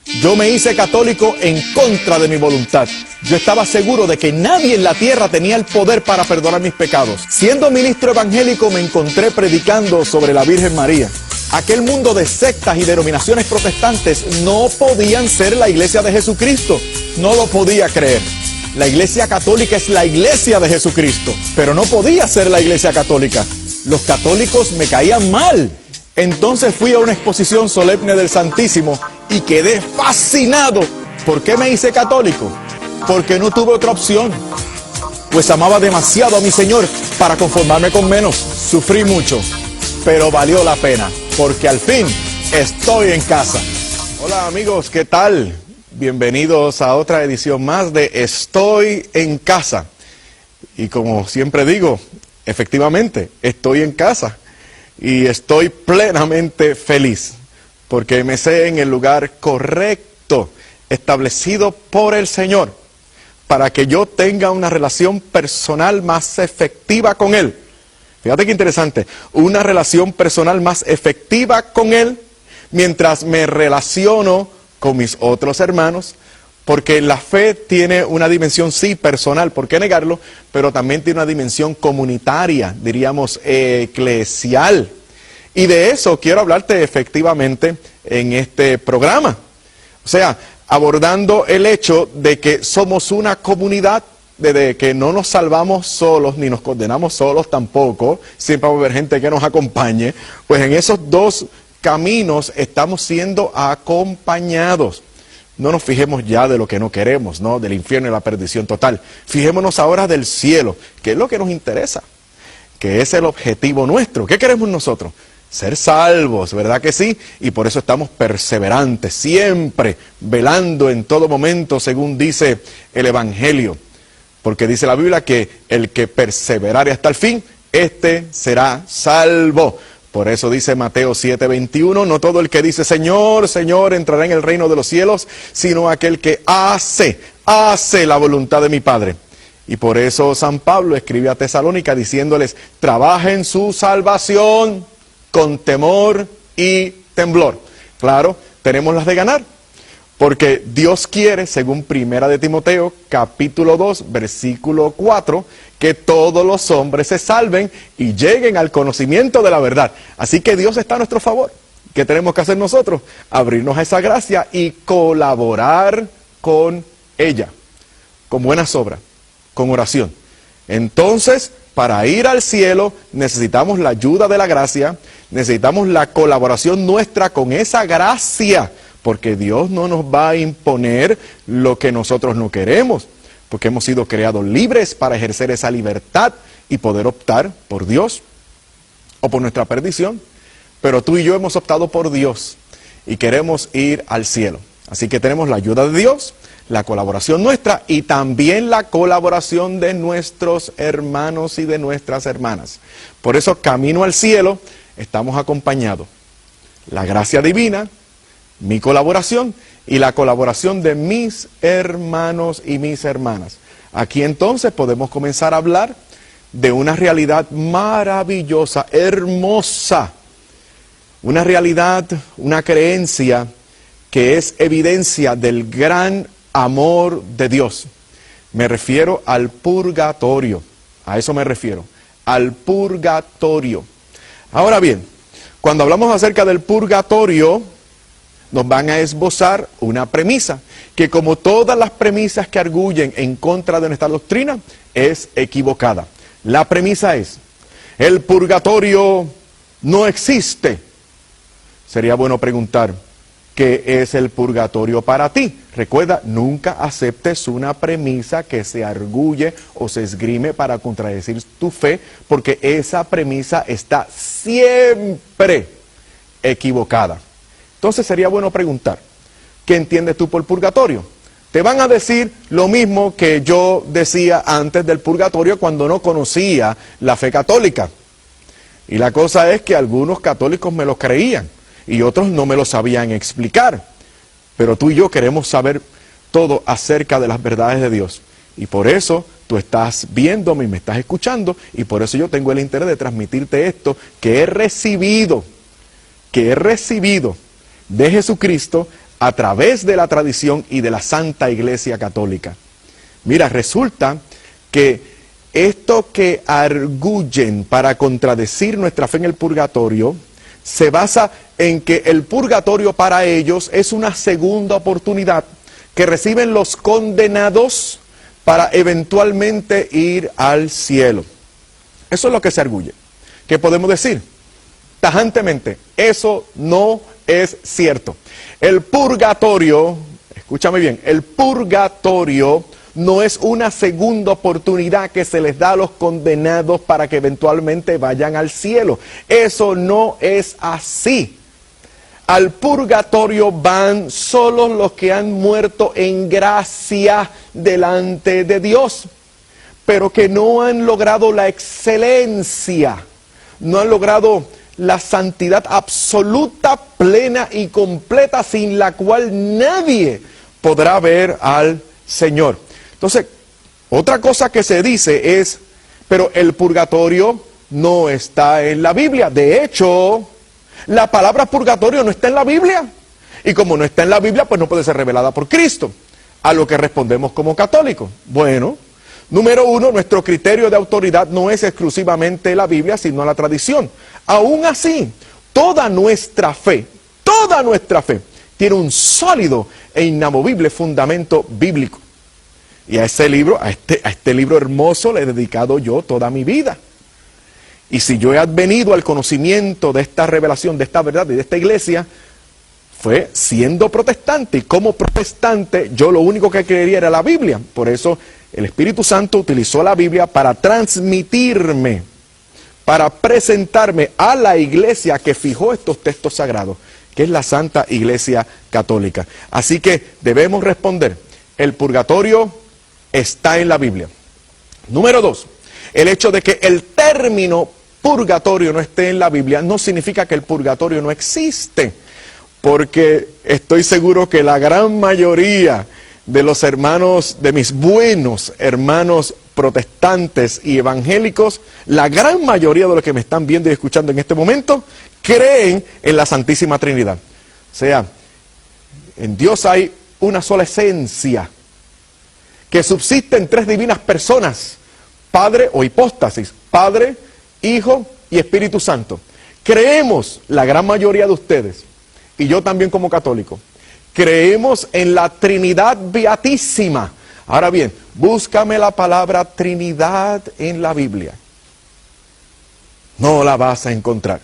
Yo me hice católico en contra de mi voluntad. Yo estaba seguro de que nadie en la tierra tenía el poder para perdonar mis pecados. Siendo ministro evangélico me encontré predicando sobre la Virgen María. Aquel mundo de sectas y denominaciones protestantes no podían ser la iglesia de Jesucristo. No lo podía creer. La iglesia católica es la iglesia de Jesucristo, pero no podía ser la iglesia católica. Los católicos me caían mal. Entonces fui a una exposición solemne del Santísimo y quedé fascinado. ¿Por qué me hice católico? Porque no tuve otra opción. Pues amaba demasiado a mi Señor para conformarme con menos. Sufrí mucho, pero valió la pena, porque al fin estoy en casa. Hola amigos, ¿qué tal? Bienvenidos a otra edición más de Estoy en Casa. Y como siempre digo, efectivamente, estoy en casa. Y estoy plenamente feliz, porque me sé en el lugar correcto, establecido por el Señor, para que yo tenga una relación personal más efectiva con Él. Fíjate qué interesante, una relación personal más efectiva con Él, mientras me relaciono con mis otros hermanos, porque la fe tiene una dimensión, sí, personal, ¿por qué negarlo? Pero también tiene una dimensión comunitaria, diríamos, eclesial. Y de eso quiero hablarte efectivamente en este programa. O sea, abordando el hecho de que somos una comunidad, de que no nos salvamos solos, ni nos condenamos solos tampoco, siempre va a haber gente que nos acompañe, pues en esos dos caminos estamos siendo acompañados. No nos fijemos ya de lo que no queremos, ¿no? Del infierno y la perdición total. Fijémonos ahora del cielo, que es lo que nos interesa, que es el objetivo nuestro. ¿Qué queremos nosotros? Ser salvos, ¿verdad que sí? Y por eso estamos perseverantes, siempre velando en todo momento, según dice el Evangelio. Porque dice la Biblia que el que perseverare hasta el fin, este será salvo. Por eso dice Mateo 7:21, no todo el que dice Señor, Señor entrará en el reino de los cielos, sino aquel que hace la voluntad de mi Padre. Y por eso San Pablo escribe a Tesalónica diciéndoles, trabajen su salvación con temor y temblor. Claro, tenemos las de ganar, porque Dios quiere, según Primera de Timoteo, capítulo 2, versículo 4, que todos los hombres se salven y lleguen al conocimiento de la verdad. Así que Dios está a nuestro favor. ¿Qué tenemos que hacer nosotros? Abrirnos a esa gracia y colaborar con ella, con buenas obras, con oración. Entonces, para ir al cielo necesitamos la ayuda de la gracia, necesitamos la colaboración nuestra con esa gracia, porque Dios no nos va a imponer lo que nosotros no queremos, porque hemos sido creados libres para ejercer esa libertad y poder optar por Dios o por nuestra perdición. Pero tú y yo hemos optado por Dios y queremos ir al cielo. Así que tenemos la ayuda de Dios, la colaboración nuestra y también la colaboración de nuestros hermanos y de nuestras hermanas. Por eso, camino al cielo, estamos acompañados. La gracia divina, mi colaboración y la colaboración de mis hermanos y mis hermanas. Aquí entonces podemos comenzar a hablar de una realidad maravillosa, hermosa. Una realidad, una creencia que es evidencia del gran amor de Dios. Me refiero al purgatorio. A eso me refiero, al purgatorio. Ahora bien, cuando hablamos acerca del purgatorio, nos van a esbozar una premisa, que como todas las premisas que arguyen en contra de nuestra doctrina, es equivocada. La premisa es, el purgatorio no existe. Sería bueno preguntar, ¿qué es el purgatorio para ti? Recuerda, nunca aceptes una premisa que se arguye o se esgrime para contradecir tu fe, porque esa premisa está siempre equivocada. Entonces sería bueno preguntar, ¿qué entiendes tú por purgatorio? Te van a decir lo mismo que yo decía antes del purgatorio cuando no conocía la fe católica. Y la cosa es que algunos católicos me lo creían y otros no me lo sabían explicar. Pero tú y yo queremos saber todo acerca de las verdades de Dios. Y por eso tú estás viéndome y me estás escuchando, y por eso yo tengo el interés de transmitirte esto que he recibido de Jesucristo a través de la tradición y de la Santa Iglesia Católica. Mira, resulta que esto que arguyen para contradecir nuestra fe en el purgatorio se basa en que el purgatorio para ellos es una segunda oportunidad que reciben los condenados para eventualmente ir al cielo. Eso es lo que se arguye. ¿Qué podemos decir? Tajantemente, eso no es cierto. El purgatorio, escúchame bien, el purgatorio no es una segunda oportunidad que se les da a los condenados para que eventualmente vayan al cielo. Eso no es así. Al purgatorio van solo los que han muerto en gracia delante de Dios, pero que no han logrado la excelencia, no han logrado la santidad absoluta, plena y completa, sin la cual nadie podrá ver al Señor. Entonces, otra cosa que se dice es, pero el purgatorio no está en la Biblia. De hecho, la palabra purgatorio no está en la Biblia. Y como no está en la Biblia, pues no puede ser revelada por Cristo. A lo que respondemos como católicos. Bueno, número uno, nuestro criterio de autoridad no es exclusivamente la Biblia, sino la tradición. Aún así, toda nuestra fe tiene un sólido e inamovible fundamento bíblico. Y a ese libro, a este libro hermoso le he dedicado yo toda mi vida. Y si yo he advenido al conocimiento de esta revelación, de esta verdad y de esta iglesia, fue siendo protestante. Y como protestante, yo lo único que creería era la Biblia. Por eso el Espíritu Santo utilizó la Biblia para transmitirme, para presentarme a la iglesia que fijó estos textos sagrados, que es la Santa Iglesia Católica. Así que debemos responder, el purgatorio está en la Biblia. Número dos, el hecho de que el término purgatorio no esté en la Biblia no significa que el purgatorio no existe, porque estoy seguro que la gran mayoría de los hermanos, de mis buenos hermanos protestantes y evangélicos, la gran mayoría de los que me están viendo y escuchando en este momento, creen en la Santísima Trinidad. O sea, en Dios hay una sola esencia, que subsiste en tres divinas personas, Padre o hipóstasis, Padre, Hijo y Espíritu Santo. Creemos, la gran mayoría de ustedes, y yo también como católico, creemos en la Trinidad Beatísima. Ahora bien, búscame la palabra Trinidad en la Biblia. No la vas a encontrar.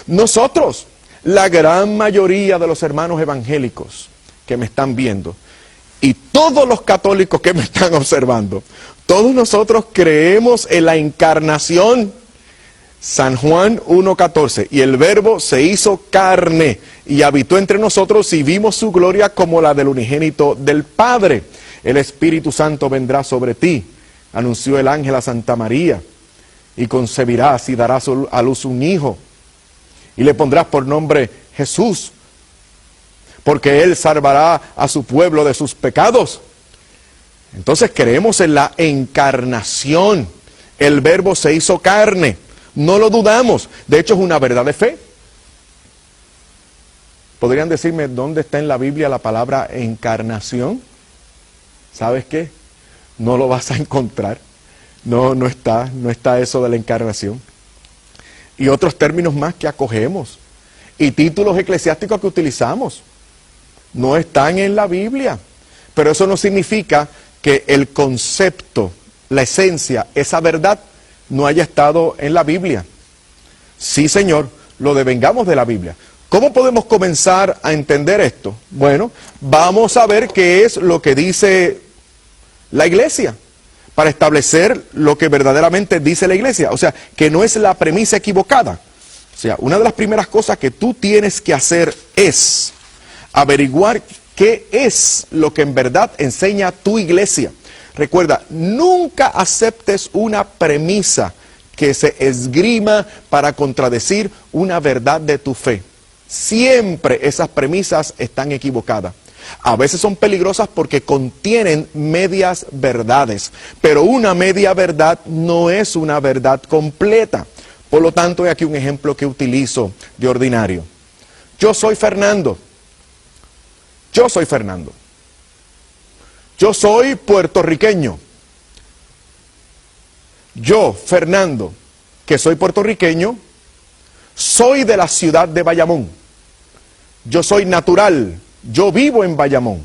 Nosotros, la gran mayoría de los hermanos evangélicos que me están viendo, y todos los católicos que me están observando, todos nosotros creemos en la encarnación. San Juan 1:14, y el Verbo se hizo carne y habitó entre nosotros y vimos su gloria como la del unigénito del Padre. El Espíritu Santo vendrá sobre ti, anunció el ángel a Santa María, y concebirás y darás a luz un hijo, y le pondrás por nombre Jesús, porque Él salvará a su pueblo de sus pecados. Entonces creemos en la encarnación. El Verbo se hizo carne. No lo dudamos. De hecho, es una verdad de fe. ¿Podrían decirme dónde está en la Biblia la palabra encarnación? ¿Sabes qué? No lo vas a encontrar. No está eso de la encarnación. Y otros términos más que acogemos. Y títulos eclesiásticos que utilizamos. No están en la Biblia, pero eso no significa que el concepto, la esencia, esa verdad no haya estado en la Biblia. Sí, Señor, lo devengamos de la Biblia. ¿Cómo podemos comenzar a entender esto? Bueno, vamos a ver qué es lo que dice la iglesia, para establecer lo que verdaderamente dice la iglesia. O sea, que no es la premisa equivocada. O sea, una de las primeras cosas que tú tienes que hacer es averiguar qué es lo que en verdad enseña tu iglesia. Recuerda, nunca aceptes una premisa que se esgrima para contradecir una verdad de tu fe. Siempre esas premisas están equivocadas. A veces son peligrosas porque contienen medias verdades, pero una media verdad no es una verdad completa. Por lo tanto, hay aquí un ejemplo que utilizo de ordinario. Yo soy Fernando. Yo soy Fernando. Yo soy puertorriqueño. Yo, Fernando, que soy puertorriqueño, soy de la ciudad de Bayamón. Yo soy natural. Yo vivo en Bayamón.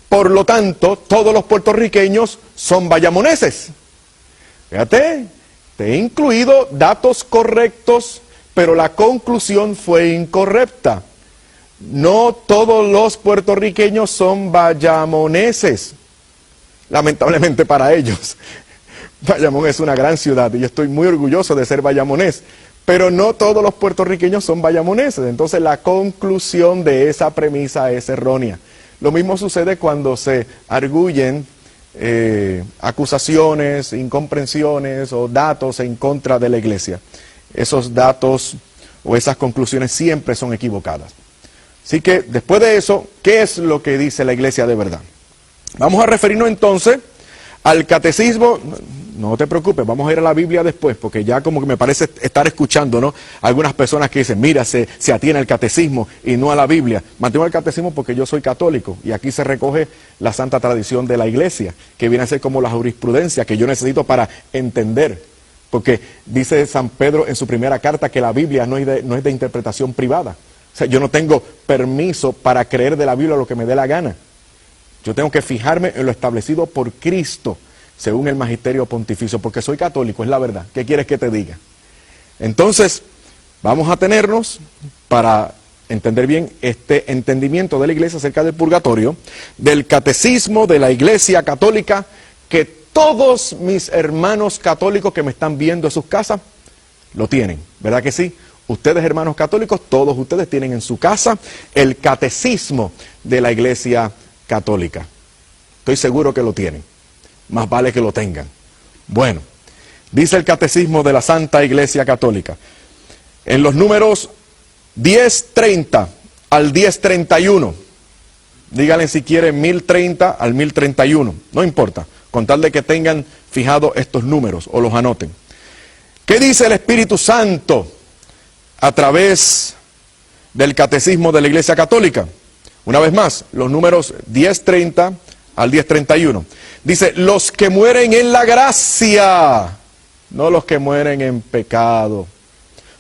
Por lo tanto, todos los puertorriqueños son bayamoneses. Fíjate, te he incluido datos correctos, pero la conclusión fue incorrecta. No todos los puertorriqueños son bayamoneses, lamentablemente para ellos. Bayamón es una gran ciudad y yo estoy muy orgulloso de ser bayamonés, pero no todos los puertorriqueños son bayamoneses. Entonces la conclusión de esa premisa es errónea. Lo mismo sucede cuando se arguyen acusaciones, incomprensiones o datos en contra de la iglesia. Esos datos o esas conclusiones siempre son equivocadas. Así que después de eso, ¿qué es lo que dice la iglesia de verdad? Vamos a referirnos entonces al catecismo. No te preocupes, vamos a ir a la Biblia después, porque ya como que me parece estar escuchando, ¿no? Algunas personas que dicen, mira, se atiene al catecismo y no a la Biblia. Mantengo el catecismo porque yo soy católico y aquí se recoge la santa tradición de la iglesia, que viene a ser como la jurisprudencia que yo necesito para entender. Porque dice San Pedro en su primera carta que la Biblia no es de interpretación privada. O sea, yo no tengo permiso para creer de la Biblia lo que me dé la gana. Yo tengo que fijarme en lo establecido por Cristo, según el magisterio pontificio, porque soy católico, es la verdad. ¿Qué quieres que te diga? Entonces, vamos a tenernos, para entender bien este entendimiento de la iglesia acerca del purgatorio, del catecismo de la iglesia católica, que todos mis hermanos católicos que me están viendo en sus casas, lo tienen, ¿verdad que sí? Ustedes, hermanos católicos, todos ustedes tienen en su casa el catecismo de la iglesia católica. Estoy seguro que lo tienen. Más vale que lo tengan. Bueno, dice el catecismo de la Santa Iglesia Católica, en los números 1030 al 1031, díganle si quieren 1030 al 1031, no importa, con tal de que tengan fijados estos números o los anoten. ¿Qué dice el Espíritu Santo a través del catecismo de la Iglesia Católica? Una vez más, los números 1030 al 1031. Dice, los que mueren en la gracia, no los que mueren en pecado,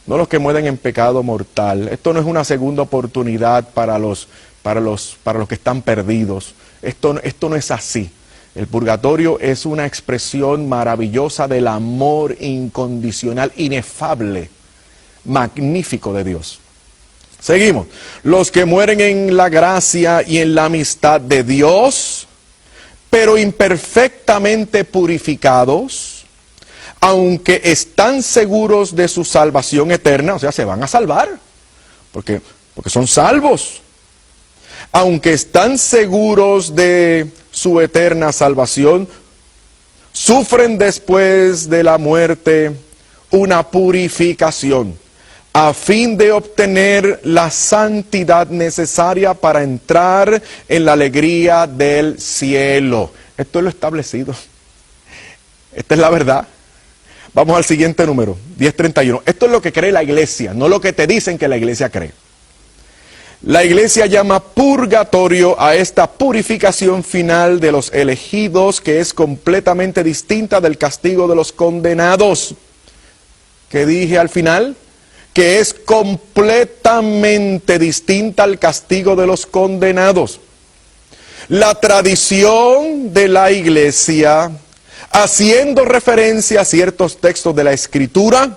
no los que mueren en pecado mortal. Esto no es una segunda oportunidad para los que están perdidos. Esto no es así. El purgatorio es una expresión maravillosa del amor incondicional, inefable, magnífico de Dios. Seguimos. Los que mueren en la gracia y en la amistad de Dios, pero imperfectamente purificados, aunque están seguros de su salvación eterna, o sea, se van a salvar, porque son salvos. Aunque están seguros de su eterna salvación, sufren después de la muerte una purificación, a fin de obtener la santidad necesaria para entrar en la alegría del cielo. Esto es lo establecido. Esta es la verdad. Vamos al siguiente número, 1031. Esto es lo que cree la iglesia, no lo que te dicen que la iglesia cree. La iglesia llama purgatorio a esta purificación final de los elegidos, que es completamente distinta del castigo de los condenados. ¿Qué dije al final? Que es completamente distinta al castigo de los condenados. La tradición de la iglesia, haciendo referencia a ciertos textos de la Escritura,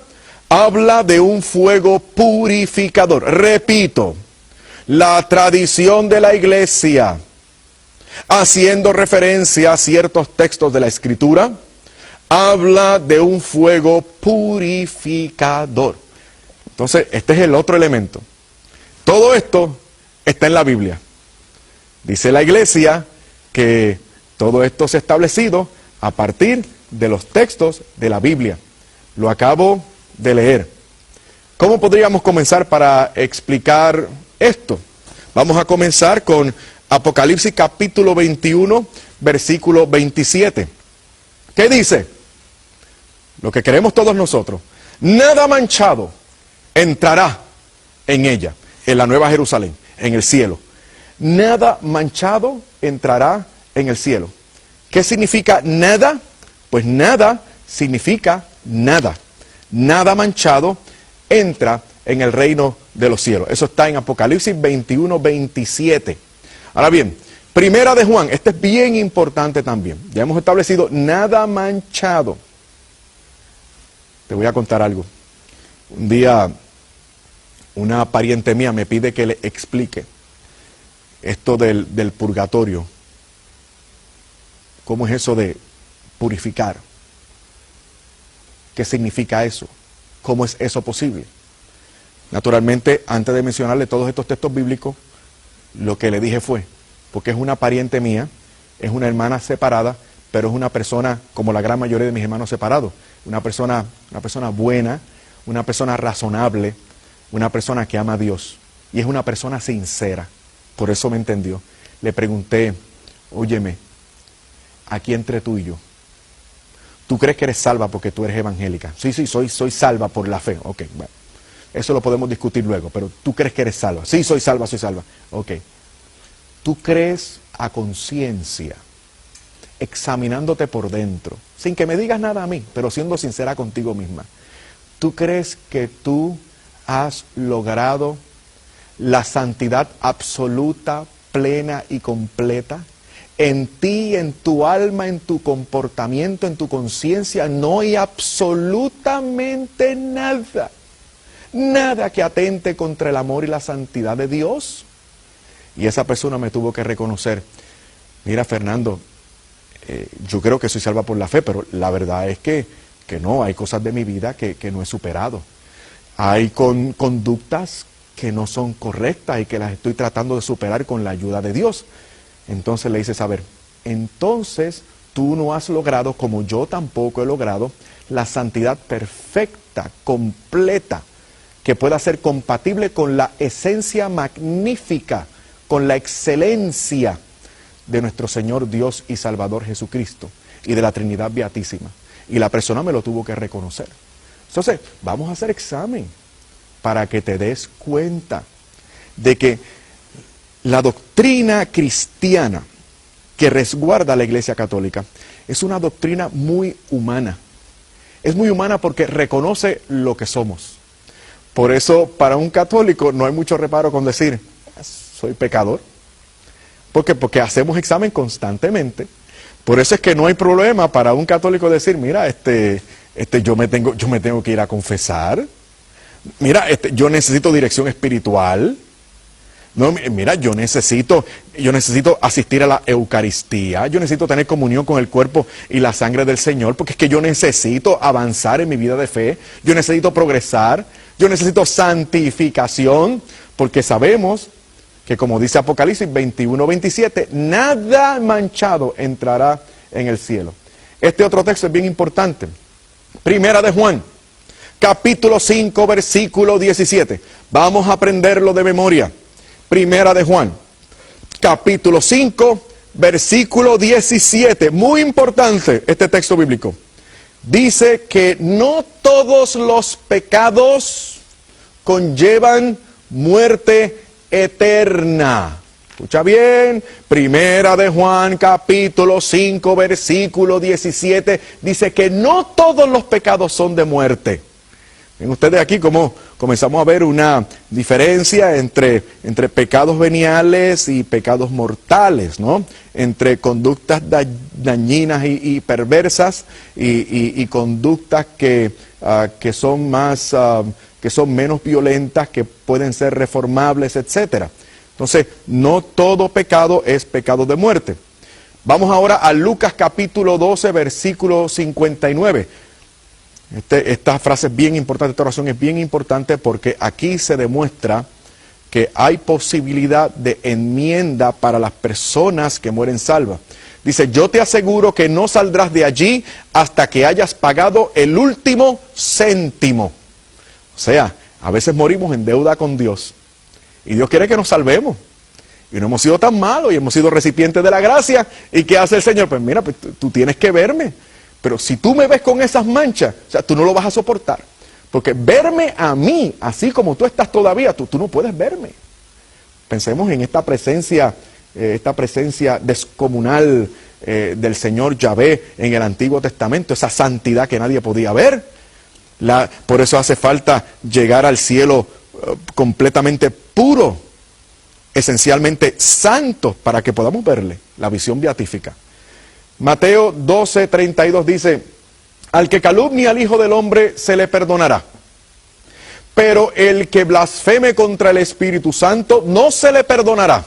habla de un fuego purificador. Repito, la tradición de la iglesia, haciendo referencia a ciertos textos de la Escritura, habla de un fuego purificador. Entonces, este es el otro elemento. Todo esto está en la Biblia. Dice la iglesia que todo esto se ha establecido a partir de los textos de la Biblia. Lo acabo de leer. ¿Cómo podríamos comenzar para explicar esto? Vamos a comenzar con Apocalipsis capítulo 21, versículo 27. ¿Qué dice? Lo que queremos todos nosotros. Nada manchado entrará en ella, en la Nueva Jerusalén, en el cielo. nada manchado entrará en el cielo. ¿Qué significa nada? Pues nada significa nada. Nada manchado entra en el reino de los cielos. Eso está en Apocalipsis 21, 27. Ahora bien, Primera de Juan, este es bien importante también. Ya hemos establecido nada manchado. Te voy a contar algo. Un día una pariente mía me pide que le explique esto del purgatorio. ¿Cómo es eso de purificar? ¿Qué significa eso? ¿Cómo es eso posible? Naturalmente, antes de mencionarle todos estos textos bíblicos, lo que le dije fue, porque es una pariente mía, es una hermana separada, pero es una persona como la gran mayoría de mis hermanos separados. Una persona buena, una persona razonable, una persona que ama a Dios. Y es una persona sincera. Por eso me entendió. Le pregunté, óyeme, aquí entre tú y yo, ¿tú crees que eres salva porque tú eres evangélica? Sí, soy salva por la fe. Ok, bueno, eso lo podemos discutir luego, pero ¿tú crees que eres salva? Sí, soy salva. Ok. ¿Tú crees a conciencia, examinándote por dentro, sin que me digas nada a mí, pero siendo sincera contigo misma? ¿Tú crees que tú has logrado la santidad absoluta, plena y completa? En ti, en tu alma, en tu comportamiento, en tu conciencia, no hay absolutamente nada. Nada que atente contra el amor y la santidad de Dios. Y esa persona me tuvo que reconocer, mira Fernando, yo creo que soy salva por la fe, pero la verdad es que no, hay cosas de mi vida que no he superado. Hay conductas que no son correctas y que las estoy tratando de superar con la ayuda de Dios. Entonces le hice saber, entonces tú no has logrado, como yo tampoco he logrado, la santidad perfecta, completa, que pueda ser compatible con la esencia magnífica, con la excelencia de nuestro Señor Dios y Salvador Jesucristo y de la Trinidad Beatísima. Y la persona me lo tuvo que reconocer. Entonces, vamos a hacer examen para que te des cuenta de que la doctrina cristiana que resguarda la Iglesia Católica es una doctrina muy humana. Es muy humana porque reconoce lo que somos. Por eso, para un católico no hay mucho reparo con decir, soy pecador. ¿Por qué? Porque hacemos examen constantemente. Por eso es que no hay problema para un católico decir, mira, yo me tengo que ir a confesar. Mira, yo necesito dirección espiritual. No, mira, yo necesito asistir a la Eucaristía, yo necesito tener comunión con el cuerpo y la sangre del Señor, porque es que yo necesito avanzar en mi vida de fe, yo necesito progresar, yo necesito santificación, porque sabemos que, como dice Apocalipsis 21, 27, nada manchado entrará en el cielo. Este otro texto es bien importante. Primera de Juan, capítulo 5, versículo 17. Vamos a aprenderlo de memoria. Primera de Juan, capítulo 5, versículo 17. Muy importante este texto bíblico. Dice que no todos los pecados conllevan muerte eterna. Escucha bien, Primera de Juan, capítulo 5, versículo 17. Dice que no todos los pecados son de muerte. Ven ustedes aquí cómo comenzamos a ver una diferencia entre pecados veniales y pecados mortales, ¿no? Entre conductas dañinas y perversas y conductas que son menos violentas, que pueden ser reformables, etcétera. Entonces, no todo pecado es pecado de muerte. Vamos ahora a Lucas capítulo 12, versículo 59. Esta frase es bien importante, esta oración es bien importante porque aquí se demuestra que hay posibilidad de enmienda para las personas que mueren salvas. Dice, yo te aseguro que no saldrás de allí hasta que hayas pagado el último céntimo. O sea, a veces morimos en deuda con Dios y Dios quiere que nos salvemos. Y no hemos sido tan malos y hemos sido recipientes de la gracia. ¿Y qué hace el Señor? Pues mira, pues tú tienes que verme. Pero si tú me ves con esas manchas, o sea, tú no lo vas a soportar. Porque verme a mí, así como tú estás todavía, tú no puedes verme. Pensemos en esta presencia descomunal del Señor Yahvé en el Antiguo Testamento, esa santidad que nadie podía ver. Por eso hace falta llegar al cielo completamente puro, esencialmente santo, para que podamos verle, la visión beatífica. Mateo 12:32 dice: al que calumnia al Hijo del Hombre se le perdonará, pero el que blasfeme contra el Espíritu Santo no se le perdonará,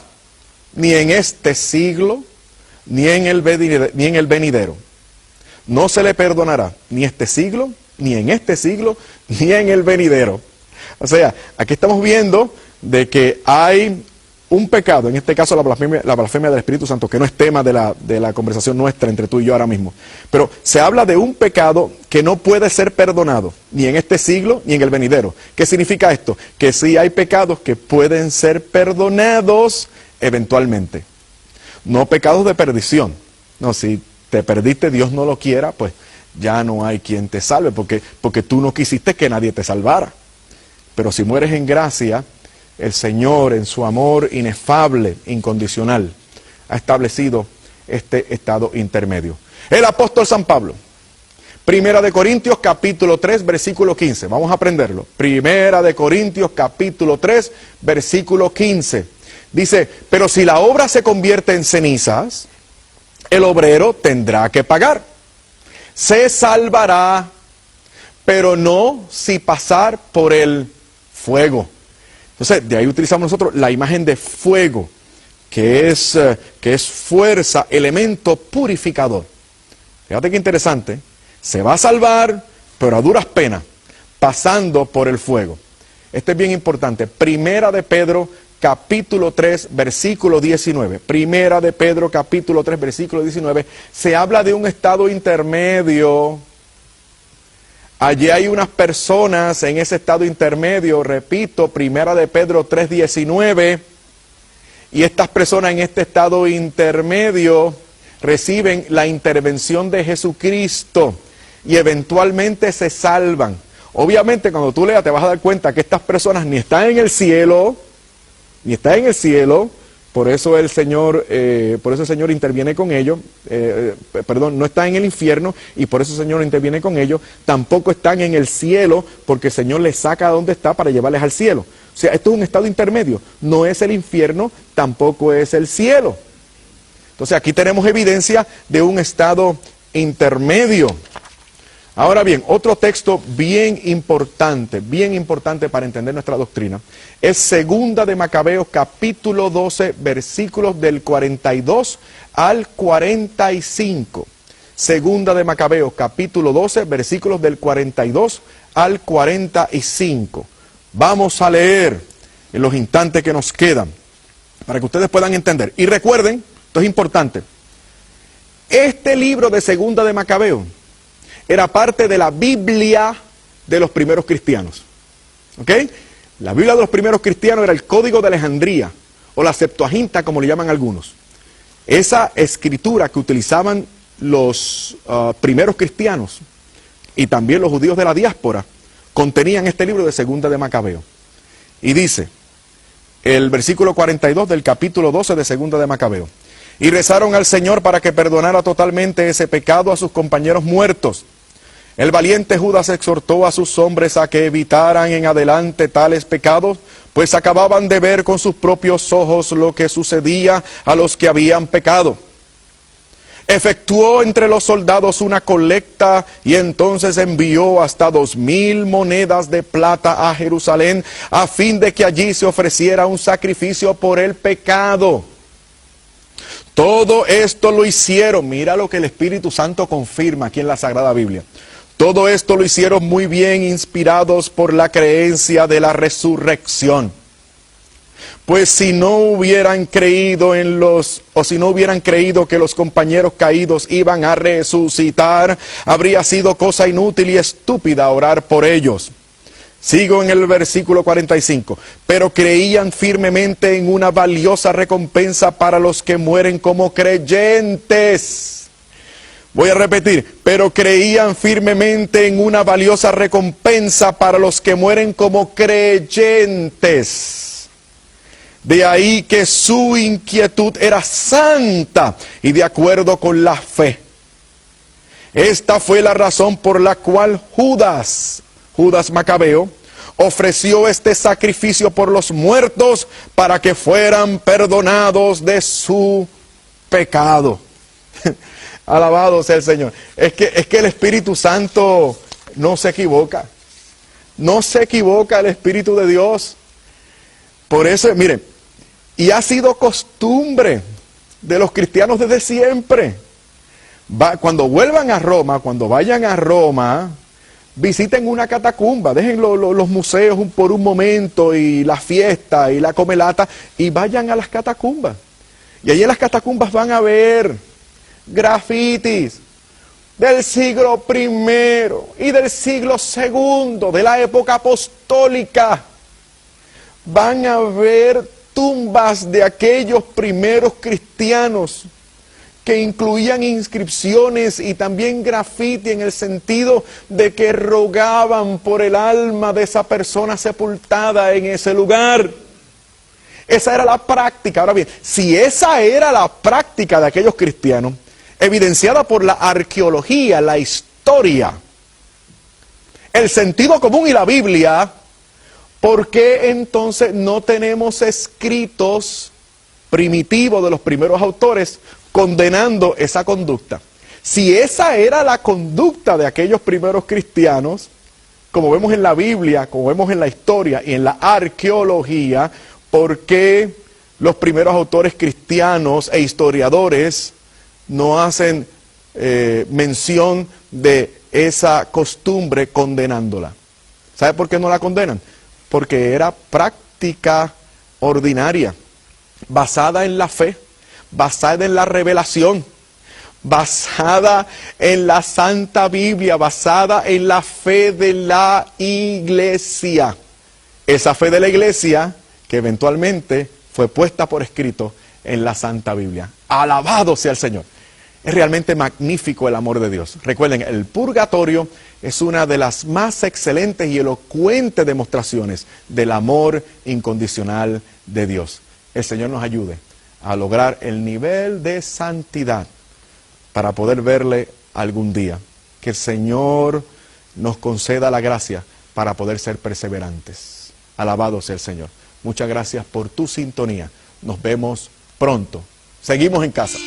ni en este siglo, ni en el venidero. No se le perdonará, ni este siglo, ni en este siglo, ni en el venidero. O sea, aquí estamos viendo de que hay un pecado, en este caso la blasfemia del Espíritu Santo, que no es tema de la conversación nuestra entre tú y yo ahora mismo. Pero se habla de un pecado que no puede ser perdonado, ni en este siglo, ni en el venidero. ¿Qué significa esto? Que sí hay pecados que pueden ser perdonados eventualmente. No pecados de perdición. No, si te perdiste, Dios no lo quiera, pues ya no hay quien te salve, porque tú no quisiste que nadie te salvara. Pero si mueres en gracia, el Señor, en su amor inefable, incondicional, ha establecido este estado intermedio. El apóstol San Pablo, Primera de Corintios capítulo 3, versículo 15. Vamos a aprenderlo. Primera de Corintios capítulo 3, versículo 15. Dice: pero si la obra se convierte en cenizas, el obrero tendrá que pagar. Se salvará, pero no si pasar por el fuego. Entonces, de ahí utilizamos nosotros la imagen de fuego, que es fuerza, elemento purificador. Fíjate qué interesante. Se va a salvar, pero a duras penas, pasando por el fuego. Esto es bien importante. Primera de Pedro, capítulo 3, versículo 19. Primera de Pedro, capítulo 3, versículo 19. Se habla de un estado intermedio. Allí hay unas personas en ese estado intermedio, repito, Primera de Pedro 3:19, y estas personas en este estado intermedio reciben la intervención de Jesucristo y eventualmente se salvan. Obviamente cuando tú leas te vas a dar cuenta que estas personas ni están en el cielo, por eso el Señor interviene con ellos, no están en el infierno y por eso el Señor interviene con ellos, tampoco están en el cielo porque el Señor les saca de donde está para llevarles al cielo. O sea, esto es un estado intermedio, no es el infierno, tampoco es el cielo. Entonces aquí tenemos evidencia de un estado intermedio. Ahora bien, otro texto bien importante para entender nuestra doctrina, es Segunda de Macabeos capítulo 12, versículos del 42 al 45. Segunda de Macabeos capítulo 12, versículos del 42 al 45. Vamos a leer en los instantes que nos quedan, para que ustedes puedan entender. Y recuerden, esto es importante, este libro de Segunda de Macabeos era parte de la Biblia de los primeros cristianos. ¿Ok? La Biblia de los primeros cristianos era el Código de Alejandría, o la Septuaginta, como le llaman algunos. Esa escritura que utilizaban los primeros cristianos, y también los judíos de la diáspora, contenían este libro de Segunda de Macabeo. Y dice, el versículo 42 del capítulo 12 de Segunda de Macabeo: y rezaron al Señor para que perdonara totalmente ese pecado a sus compañeros muertos. El valiente Judas exhortó a sus hombres a que evitaran en adelante tales pecados, pues acababan de ver con sus propios ojos lo que sucedía a los que habían pecado. Efectuó entre los soldados una colecta y entonces envió hasta 2,000 monedas de plata a Jerusalén, a fin de que allí se ofreciera un sacrificio por el pecado. Todo esto lo hicieron, mira lo que el Espíritu Santo confirma aquí en la Sagrada Biblia. Todo esto lo hicieron muy bien, inspirados por la creencia de la resurrección. Pues si no hubieran creído que los compañeros caídos iban a resucitar, habría sido cosa inútil y estúpida orar por ellos. Sigo en el versículo 45. Pero creían firmemente en una valiosa recompensa para los que mueren como creyentes. Voy a repetir, pero creían firmemente en una valiosa recompensa para los que mueren como creyentes. De ahí que su inquietud era santa y de acuerdo con la fe. Esta fue la razón por la cual Judas Macabeo, ofreció este sacrificio por los muertos para que fueran perdonados de su pecado. Alabado sea el Señor. Es que el Espíritu Santo no se equivoca. No se equivoca el Espíritu de Dios. Por eso, miren, y ha sido costumbre de los cristianos desde siempre. Cuando vuelvan a Roma, cuando vayan a Roma, visiten una catacumba, dejen los museos por un momento y la fiesta y la comelata y vayan a las catacumbas. Y allí en las catacumbas van a ver grafitis del siglo I y del siglo II, de la época apostólica. Van a ver tumbas de aquellos primeros cristianos que incluían inscripciones y también grafiti en el sentido de que rogaban por el alma de esa persona sepultada en ese lugar. Esa era la práctica. Ahora bien, si esa era la práctica de aquellos cristianos, evidenciada por la arqueología, la historia, el sentido común y la Biblia, ¿por qué entonces no tenemos escritos primitivos de los primeros autores condenando esa conducta? Si esa era la conducta de aquellos primeros cristianos, como vemos en la Biblia, como vemos en la historia y en la arqueología, ¿por qué los primeros autores cristianos e historiadores no hacen mención de esa costumbre condenándola? ¿Sabe por qué no la condenan? Porque era práctica ordinaria, basada en la fe, basada en la revelación, basada en la Santa Biblia, basada en la fe de la Iglesia. Esa fe de la Iglesia que eventualmente fue puesta por escrito en la Santa Biblia. Alabado sea el Señor. Es realmente magnífico el amor de Dios. Recuerden, el purgatorio es una de las más excelentes y elocuentes demostraciones del amor incondicional de Dios. El Señor nos ayude a lograr el nivel de santidad para poder verle algún día. Que el Señor nos conceda la gracia para poder ser perseverantes. Alabado sea el Señor. Muchas gracias por tu sintonía. Nos vemos pronto. Seguimos en casa.